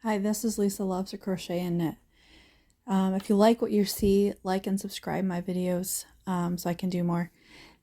Hi, this is Lisa Loves to Crochet and Knit. If you like what you see, like and subscribe my videos so I can do more.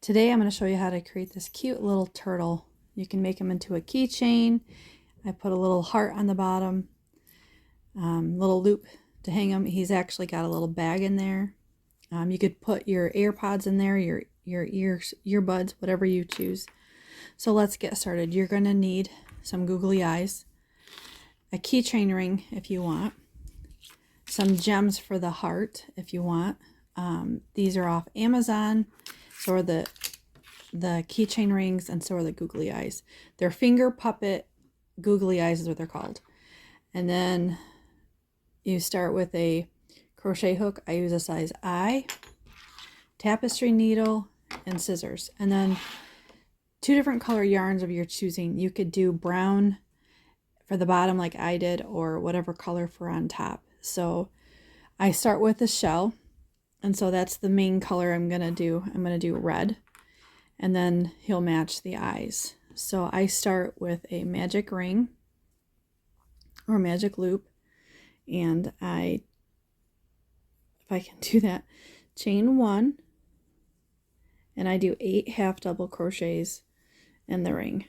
Today I'm going to show you how to create this cute little turtle. You can make him into a keychain. I put a little heart on the bottom, little loop to hang him. He's actually got a little bag in there. You could put your AirPods in there, your earbuds, whatever you choose. So let's get started. You're going to need some googly eyes, a keychain ring if you want, some gems for the heart if you want. These are off Amazon. So are the keychain rings, and so are the googly eyes. They're finger puppet googly eyes is what they're called. And then you start with a crochet hook. I use a size I, tapestry needle, and scissors. And then 2 different color yarns of your choosing. You could do brown for the bottom like I did, or whatever color for on top. So I start with the shell, and so that's the main color I'm gonna do. I'm gonna do red, and then he'll match the eyes. So I start with a magic ring or magic loop, and if I can do that, chain 1, and I do 8 half double crochets in the ring.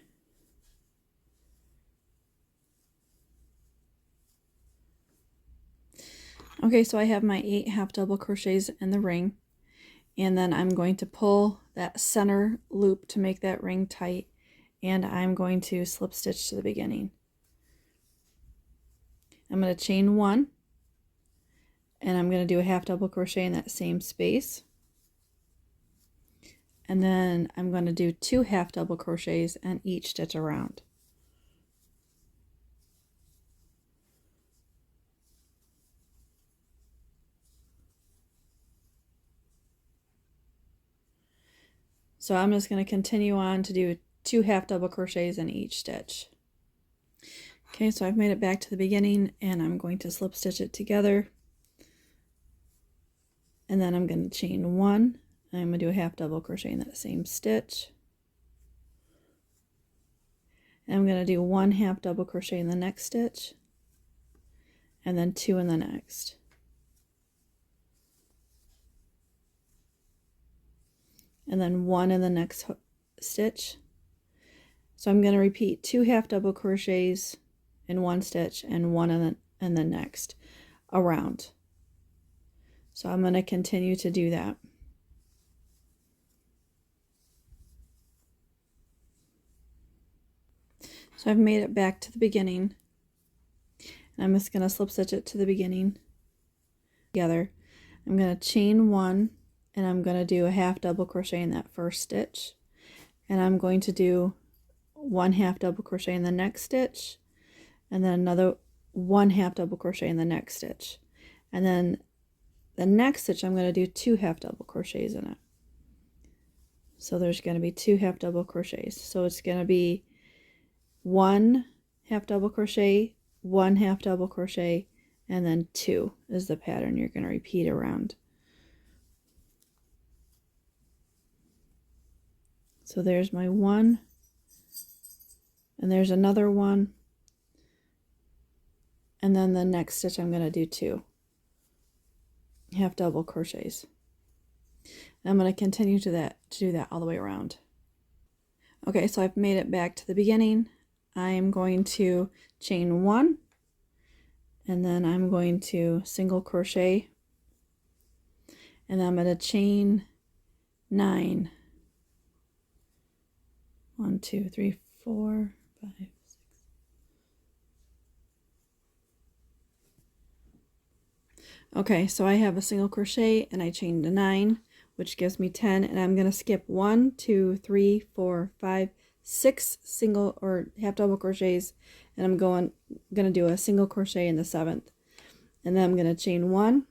Okay, so I have my 8 half double crochets in the ring, and then I'm going to pull that center loop to make that ring tight, and I'm going to slip stitch to the beginning. I'm going to chain 1, and I'm going to do a half double crochet in that same space, and then I'm going to do 2 half double crochets in each stitch around. So I'm just going to continue on to do 2 half double crochets in each stitch. Okay, so I've made it back to the beginning, and I'm going to slip stitch it together, and then I'm going to chain 1, and I'm going to do a half double crochet in that same stitch, and I'm going to do 1 half double crochet in the next stitch, and then 2 in the next. And then 1 in the next stitch. So I'm going to repeat 2 half double crochets in one stitch and 1 in the next around. So I'm going to continue to do that. So I've made it back to the beginning, and I'm just going to slip stitch it to the beginning together. I'm going to chain 1, and I'm going to do a half double crochet in that first stitch, and I'm going to do 1 half double crochet in the next stitch, and then another 1 half double crochet in the next stitch, and then the next stitch I'm going to do 2 half double crochets in it. So there's going to be 2 half double crochets. So it's going to be 1 half double crochet, 1 half double crochet, and then 2 is the pattern you're going to repeat around. So there's my 1, and there's another 1, and then the next stitch I'm going to do 2 half double crochets. And I'm going to continue to do that all the way around. Okay, so I've made it back to the beginning. I am going to chain 1, and then I'm going to single crochet, and then I'm going to chain 9. 1, 2, 3, 4, 5, 6. Okay, so I have a single crochet, and I chained a 9, which gives me 10, and I'm going to skip 1, 2, 3, 4, 5, 6 single or half double crochets, and I'm going to do a single crochet in the 7th, and then I'm going to chain 1,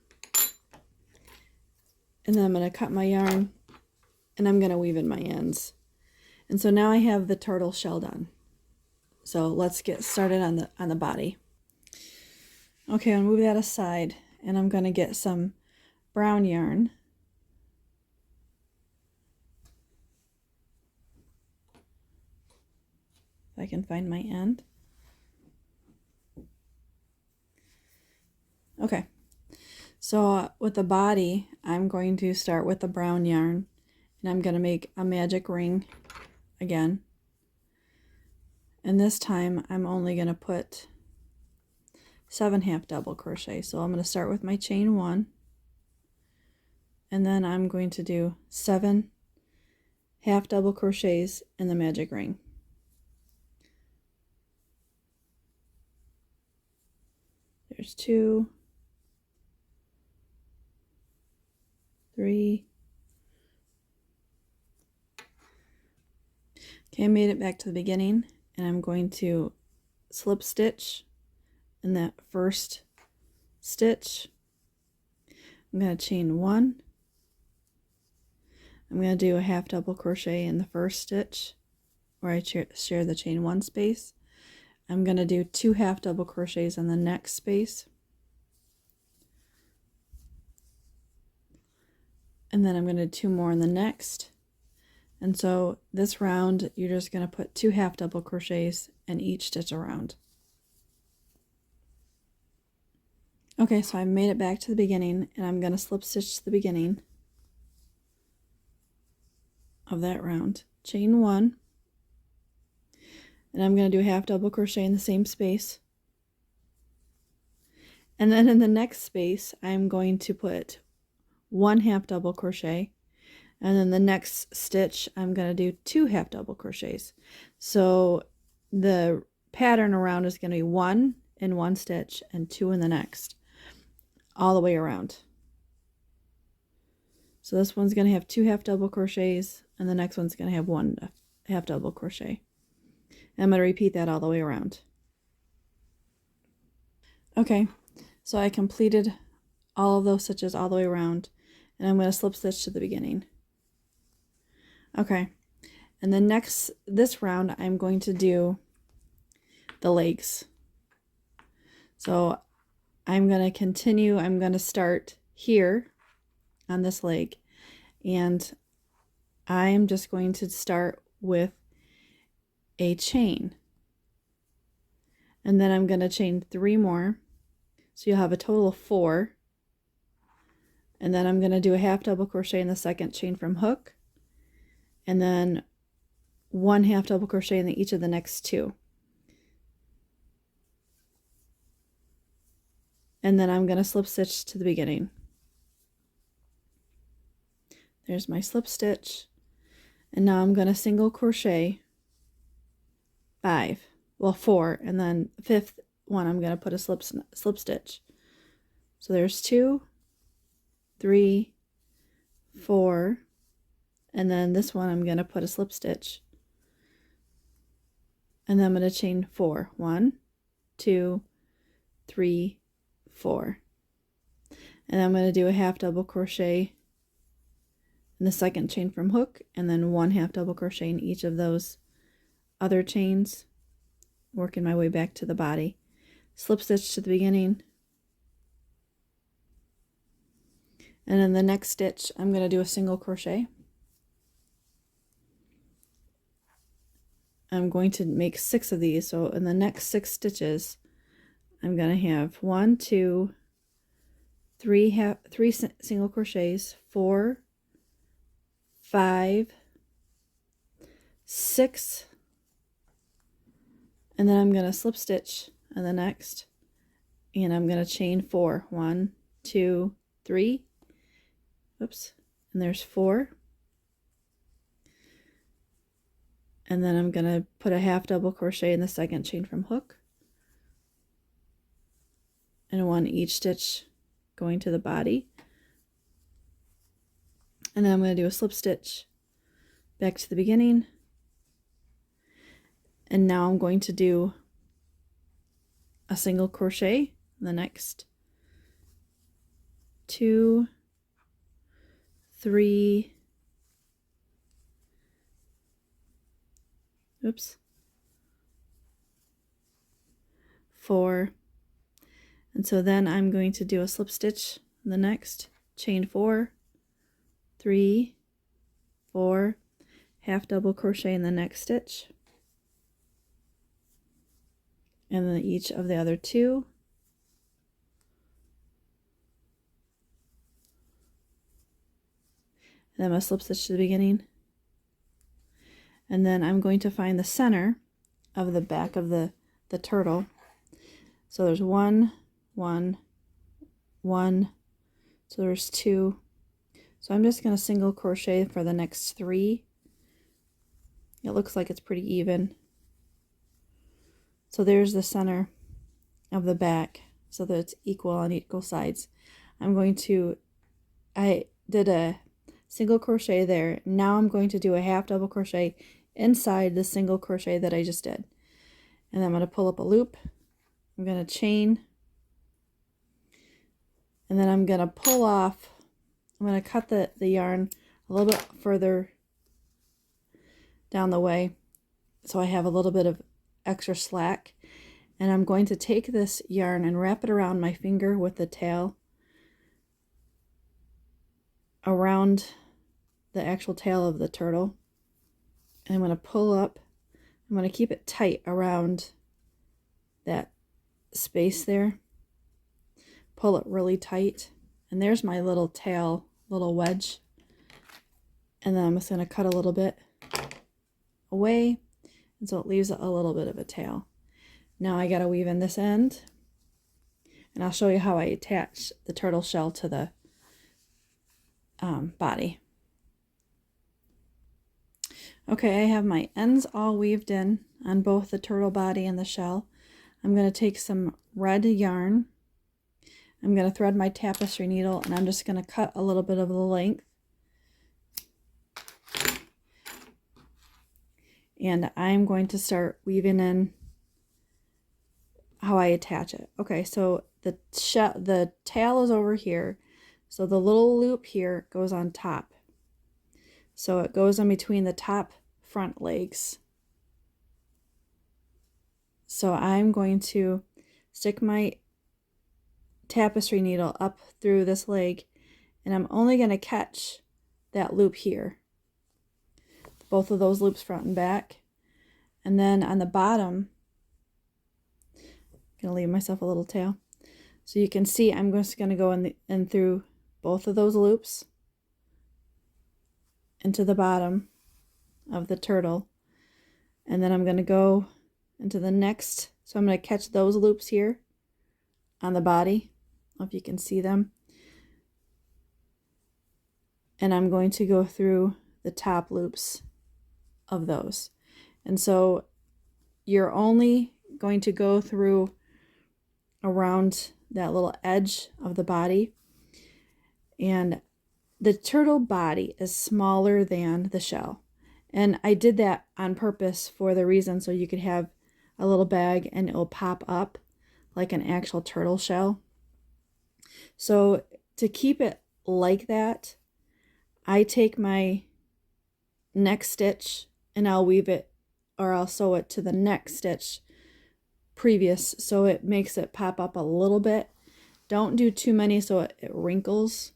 and then I'm going to cut my yarn, and I'm going to weave in my ends. And so now I have the turtle shell done. So let's get started on the body. Okay, I'll move that aside, and I'm going to get some brown yarn. If I can find my end. Okay, so with the body, I'm going to start with the brown yarn, and I'm going to make a magic ring again. And this time I'm only going to put 7 half double crochet. So I'm going to start with my chain 1, and then I'm going to do 7 half double crochets in the magic ring. There's 2, 3. Okay, I made it back to the beginning, and I'm going to slip stitch in that first stitch. I'm going to chain 1. I'm going to do a half double crochet in the first stitch where I share the chain 1 space. I'm going to do 2 half double crochets in the next space. And then I'm going to do 2 more in the next. And so this round, you're just going to put 2 half double crochets in each stitch around. Okay, so I made it back to the beginning, and I'm going to slip stitch to the beginning of that round. Chain 1, and I'm going to do a half double crochet in the same space. And then in the next space, I'm going to put 1 half double crochet, and then the next stitch I'm going to do 2 half double crochets. So the pattern around is going to be 1 in one stitch and 2 in the next, all the way around. So this one's going to have 2 half double crochets, and the next one's going to have 1 half double crochet. And I'm going to repeat that all the way around. Okay, so I completed all of those stitches all the way around, and I'm going to slip stitch to the beginning. Okay, and then this round I'm going to do the legs. So I'm going to continue, I'm going to start here on this leg, and I'm just going to start with a chain, and then I'm going to chain 3 more, so you'll have a total of 4, and then I'm going to do a half double crochet in the second chain from hook, and then 1 half double crochet in each of the next 2. And then I'm going to slip stitch to the beginning. There's my slip stitch, and now I'm going to single crochet 4, and then the 5th one I'm going to put a slip stitch. So there's 2, 3, 4, and then this one I'm going to put a slip stitch, and then I'm going to chain 4. 1, 2, 3, 4, and I'm going to do a half double crochet in the second chain from hook, and then 1 half double crochet in each of those other chains, working my way back to the body. Slip stitch to the beginning, and in the next stitch I'm going to do a single crochet. I'm going to make 6 of these, so in the next 6 stitches I'm going to have 1, 2, 3 single crochets, 4, 5, 6, and then I'm going to slip stitch in the next, and I'm going to chain 4. 1, 2, 3, oops, and there's 4, and then I'm going to put a half double crochet in the second chain from hook, and 1 each stitch going to the body, and then I'm going to do a slip stitch back to the beginning, and now I'm going to do a single crochet in the next 2, 3, oops, 4, and so then I'm going to do a slip stitch in the next, chain 4, 3, 4, half double crochet in the next stitch, and then each of the other 2, then I'm going to slip stitch to the beginning, and then I'm going to find the center of the back of the turtle. So there's 1, 1, 1, so there's 2. So I'm just going to single crochet for the next 3. It looks like it's pretty even. So there's the center of the back, so that it's equal on equal sides. I did a single crochet there. Now I'm going to do a half double crochet inside the single crochet that I just did. And then I'm going to pull up a loop. I'm going to chain. And then I'm going to pull off. I'm going to cut the yarn a little bit further down the way so I have a little bit of extra slack. And I'm going to take this yarn and wrap it around my finger with the tail, around the actual tail of the turtle. And I'm going to pull up. I'm going to keep it tight around that space there. Pull it really tight. And there's my little tail, little wedge. And then I'm just going to cut a little bit away, and so it leaves a little bit of a tail. Now I got to weave in this end, and I'll show you how I attach the turtle shell to the body. Okay, I have my ends all weaved in on both the turtle body and the shell. I'm going to take some red yarn. I'm going to thread my tapestry needle, and I'm just going to cut a little bit of the length. And I'm going to start weaving in how I attach it. Okay, so the tail is over here. So the little loop here goes on top. So it goes in between the top front legs. So I'm going to stick my tapestry needle up through this leg, and I'm only going to catch that loop here. Both of those loops front and back. And then on the bottom, I'm going to leave myself a little tail. So you can see I'm just going to go in through both of those loops into the bottom of the turtle. And then I'm going to go into the next. So I'm going to catch those loops here on the body. I don't know if you can see them. And I'm going to go through the top loops of those. And so you're only going to go through around that little edge of the body, and the turtle body is smaller than the shell, and I did that on purpose for the reason so you could have a little bag and it'll pop up like an actual turtle shell. So to keep it like that, I take my next stitch and I'll weave it, or I'll sew it to the next stitch previous, so it makes it pop up a little bit. Don't do too many so it wrinkles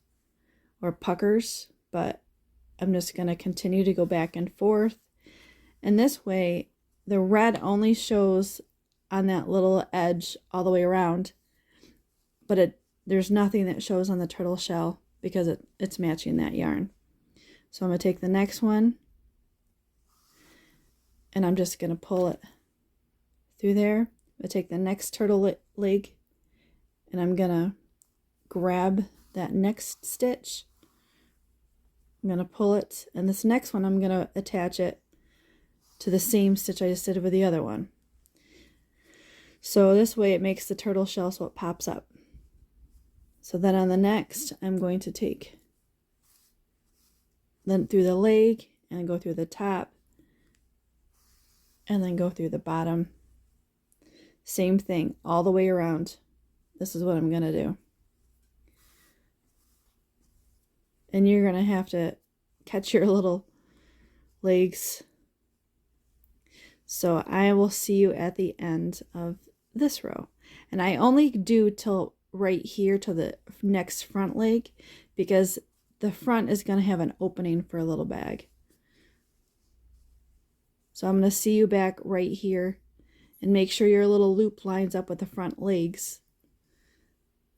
or puckers, but I'm just going to continue to go back and forth. And this way the red only shows on that little edge all the way around, but there's nothing that shows on the turtle shell because it's matching that yarn. So I'm going to take the next one, and I'm just going to pull it through there. I'm going to take the next turtle leg, and I'm going to grab that next stitch. I'm going to pull it, and this next one I'm going to attach it to the same stitch I just did with the other one. So this way it makes the turtle shell so it pops up. So then on the next, I'm going to take then through the leg and go through the top, and then go through the bottom. Same thing all the way around. This is what I'm going to do. And you're going to have to catch your little legs. So I will see you at the end of this row. And I only do till right here to the next front leg, because the front is going to have an opening for a little bag. So I'm going to see you back right here, and make sure your little loop lines up with the front legs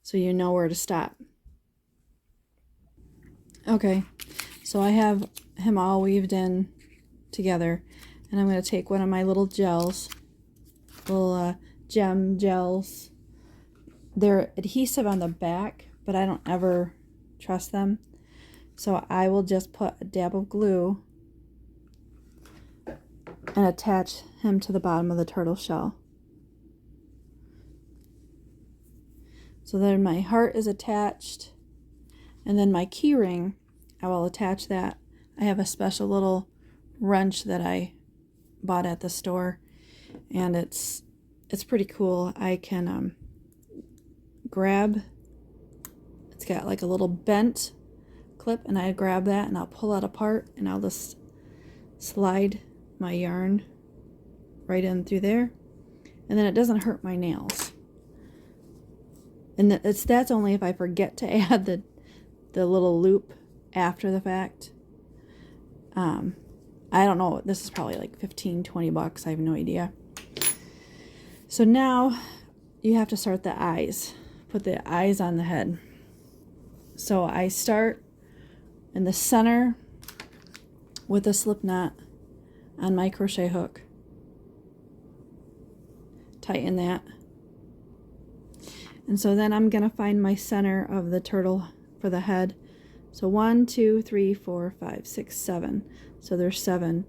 so you know where to stop. Okay, So I have him all weaved in together, and I'm going to take one of my little gels, little gem gels. They're adhesive on the back, but I don't ever trust them. So I will just put a dab of glue and attach him to the bottom of the turtle shell. So then my heart is attached, and then my key ring, I will attach that. I have a special little wrench that I bought at the store, and it's pretty cool. I can grab, it's got like a little bent clip, and I grab that and I'll pull it apart, and I'll just slide my yarn right in through there, and then it doesn't hurt my nails. And that's only if I forget to add the little loop after the fact. I don't know, this is probably like 15-20 bucks, I have no idea. So now you have to start the eyes, put the eyes on the head. So I start in the center with a slip knot on my crochet hook, tighten that, and so then I'm gonna find my center of the turtle for the head. So 1, 2, 3, 4, 5, 6, 7. So there's 7.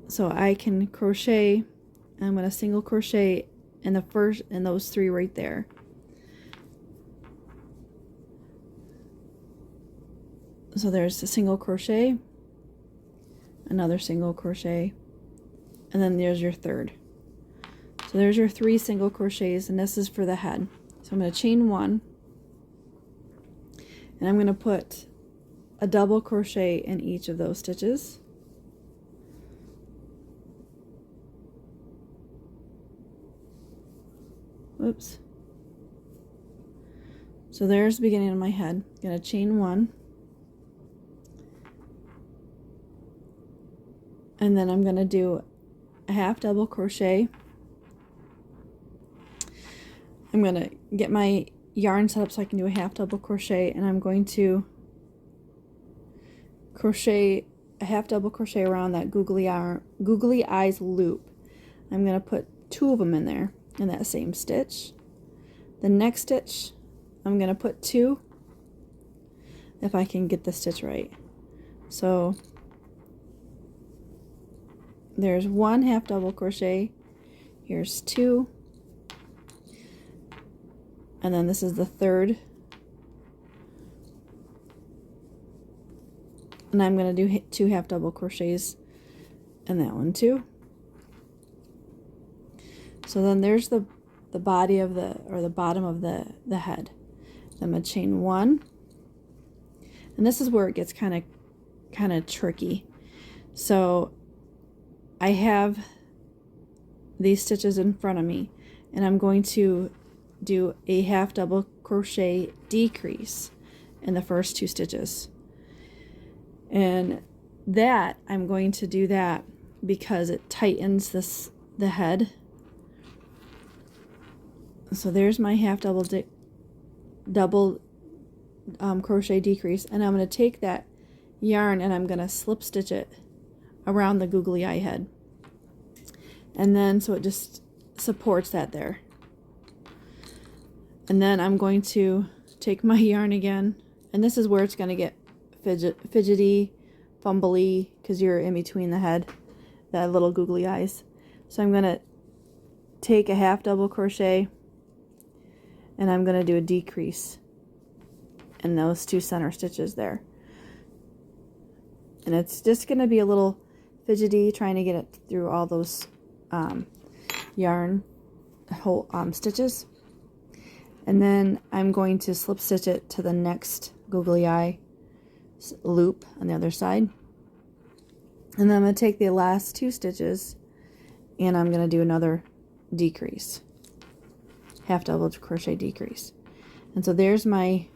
So I can crochet. I'm going to single crochet in those 3 right there. So there's a single crochet, another single crochet, and then there's your third. So there's your 3 single crochets, and this is for the head. So I'm going to chain 1. And I'm going to put a double crochet in each of those stitches. Oops. So there's the beginning of my head. I'm going to chain 1. And then I'm going to do a half double crochet. I'm going to get my yarn set up so I can do a half double crochet, and I'm going to crochet a half double crochet around that googly eyes loop. I'm going to put 2 of them in there in that same stitch. The next stitch I'm going to put 2, if I can get the stitch right. So there's 1 half double crochet, here's 2, and then this is the third, and I'm going to do 2 half double crochets in that one too. So then there's the body of the bottom of the head. I'm going to chain 1, and this is where it gets kind of tricky. So I have these stitches in front of me, and I'm going to do a half double crochet decrease in the first 2 stitches, and that I'm going to do that because it tightens the head. So there's my half double crochet decrease, and I'm going to take that yarn and I'm going to slip stitch it around the googly eye head, and then so it just supports that there. And then I'm going to take my yarn again, and this is where it's going to get fidgety, fumbly, because you're in between the head, that little googly eyes. So I'm going to take a half double crochet, and I'm going to do a decrease in those 2 center stitches there. And it's just going to be a little fidgety trying to get it through all those yarn whole stitches. And then I'm going to slip stitch it to the next googly eye loop on the other side. And then I'm going to take the last 2 stitches and I'm going to do another decrease, half double crochet decrease. And so there's the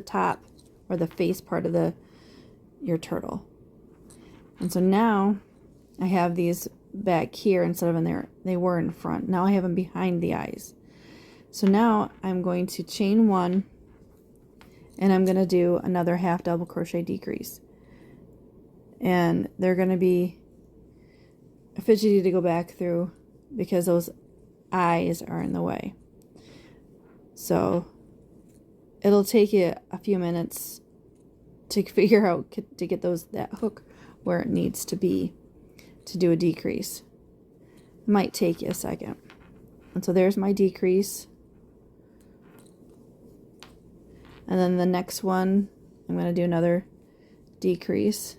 top or the face part of your turtle. And so now I have these back here instead of in there. They were in front. Now I have them behind the eyes. So now I'm going to chain 1, and I'm going to do another half double crochet decrease. And they're going to be fidgety to go back through because those eyes are in the way. So it'll take you a few minutes to figure out to get that hook where it needs to be to do a decrease. It might take you a second. And so there's my decrease. And then the next one, I'm going to do another decrease.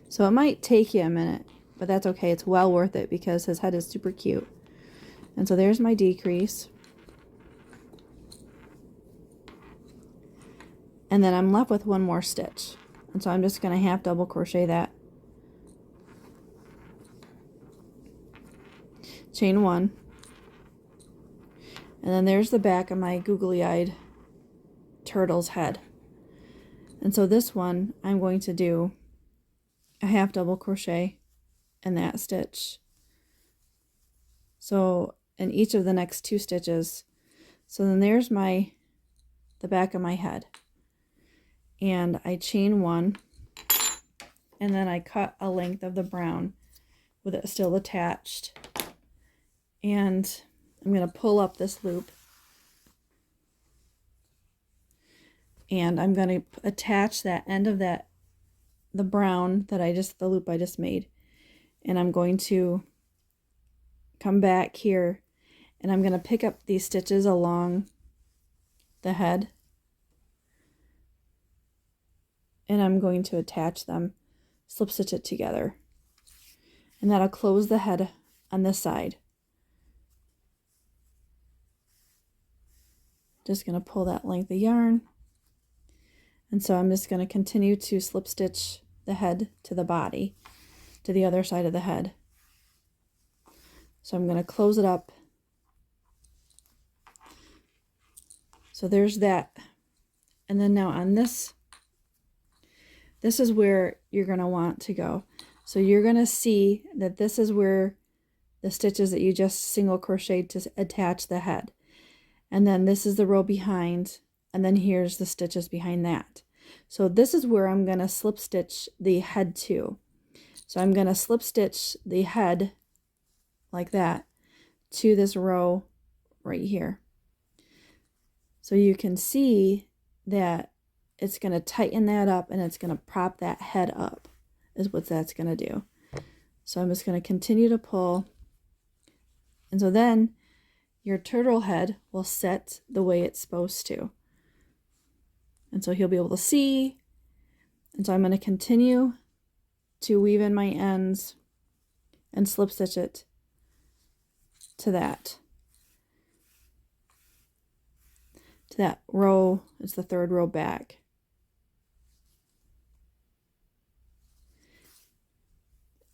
So it might take you a minute, but that's okay. It's well worth it because his head is super cute. And so there's my decrease. And then I'm left with one more stitch. And so I'm just going to half double crochet that. Chain one. And then there's the back of my googly-eyed turtle's head. And so this one, I'm going to do a half double crochet in that stitch. So in each of the next two stitches. So then there's the back of my head. And I chain one, and then I cut a length of the brown with it still attached. And I'm going to pull up this loop, and I'm going to attach that end of the brown the loop I just made, and I'm going to come back here, and I'm going to pick up these stitches along the head, and I'm going to attach them, slip stitch it together, and that'll close the head on this side. Just going to pull that length of yarn, and so I'm just going to continue to slip stitch the head to the body, to the other side of the head. So I'm going to close it up. So there's that. And then now on this is where you're going to want to go. So you're going to see that this is where the stitches that you just single crocheted to attach the head. And then this is the row behind, and then here's the stitches behind that. So this is where I'm going to slip stitch the head to. So I'm going to slip stitch the head like that to this row right here. So you can see that it's going to tighten that up, and it's going to prop that head up is what that's going to do. So I'm just going to continue to pull. And so then your turtle head will set the way it's supposed to. And so he'll be able to see. And so I'm going to continue to weave in my ends and slip stitch it to that row. It's the third row back.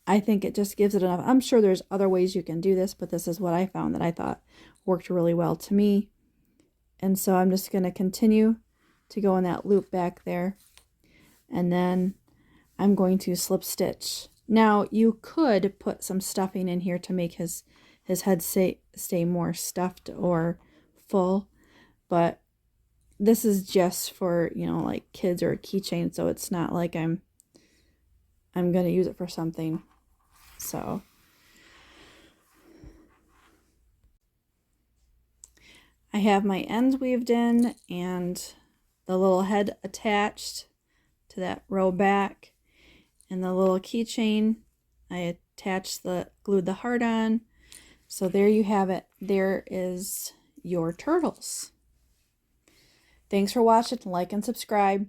I think it just gives it enough. I'm sure there's other ways you can do this, but this is what I found that I thought worked really well to me. And so I'm just going to continue to go in that loop back there, and then I'm going to slip stitch. Now you could put some stuffing in here to make his head stay more stuffed or full, but this is just for, you know, like kids or a keychain, so it's not like I'm going to use it for something. So I have my ends weaved in and the little head attached to that row back, and the little keychain I glued the heart on. So there you have it. There is your turtles. Thanks for watching. Like and subscribe.